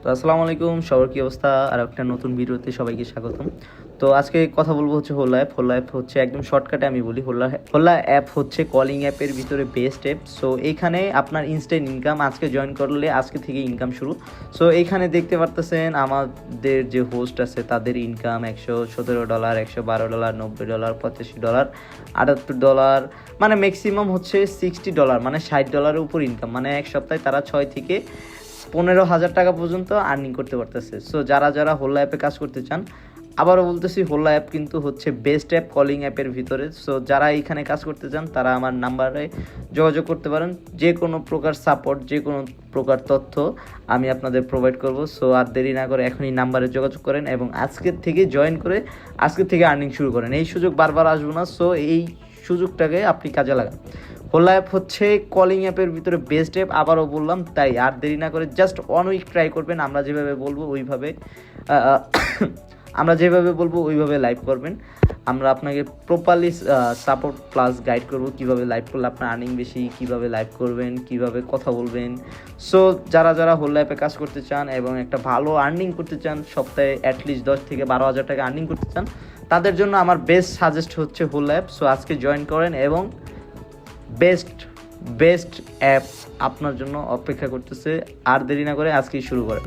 তো আসসালামু আলাইকুম, সবার কি অবস্থা? আর একটা নতুন ভিডিওতে সবাইকে স্বাগতম। তো আজকে কথা বলবো হচ্ছে হোলা অ্যাপ। হোলা অ্যাপ হচ্ছে একদম শর্টকাটে আমি বলি, হোলা হোলা অ্যাপ হচ্ছে কলিং অ্যাপের ভিতরে বেস্ট অ্যাপ। সো এইখানে আপনার ইনস্ট্যান্ট ইনকাম, আজকে জয়েন করলে আজকে থেকে ইনকাম শুরু। সো এইখানে দেখতে পারতেছেন আমাদের যে হোস্ট আছে তাদের ইনকাম $117, $112, $90, $85, $78, মানে ম্যাক্সিমাম হচ্ছে $60, মানে $60 উপর ইনকাম। মানে এক সপ্তাহে তারা 6 থেকে 15,000 টাকা পর্যন্ত আর্নিং করতে পারতেছে। সো যারা যারা হোলা অ্যাপে কাজ করতে চান, আবারও বলতেছি, হোলা অ্যাপ কিন্তু হচ্ছে বেস্ট অ্যাপ কলিং অ্যাপের ভিতরে। সো যারা এইখানে কাজ করতে চান তারা আমার নাম্বারে যোগাযোগ করতে পারেন। যে কোনো প্রকার সাপোর্ট, যে কোনো প্রকার তথ্য আমি আপনাদের প্রোভাইড করব। সো আর দেরি না করে এখনই নাম্বারে যোগাযোগ করেন এবং আজকের থেকে জয়েন করে আজকের থেকে আর্নিং শুরু করেন। এই সুযোগ বারবার আসবো না, সো এই সুযোগটাকে আপনি কাজে লাগান। হোলা অ্যাপ হচ্ছে কলিং অ্যাপের ভিতরে বেস্ট অ্যাপ, আবারও বললাম। তাই আর দেরি না করে জাস্ট 1 উইক ট্রাই করবেন। আমরা যেভাবে বলবো ওইভাবে লাইভ করবেন। আমরা আপনাকে প্রপারলি সাপোর্ট প্লাস গাইড করব কীভাবে লাইভ করলে আপনার আর্নিং বেশি, কীভাবে লাইভ করবেন, কীভাবে কথা বলবেন। সো যারা যারা হোলা অ্যাপে কাজ করতে চান এবং একটা ভালো আর্নিং করতে চান, সপ্তাহে অ্যাটলিস্ট 10 থেকে 12,000 টাকা আর্নিং করতে চান, তাদের জন্য আমার বেস্ট সাজেস্ট হচ্ছে হোলা অ্যাপ। সো আজকে জয়েন করেন এবং বেস্ট অ্যাপ আপনার জন্য অপেক্ষা করতেছে। আর দেরি না করে আজকেই শুরু করেন।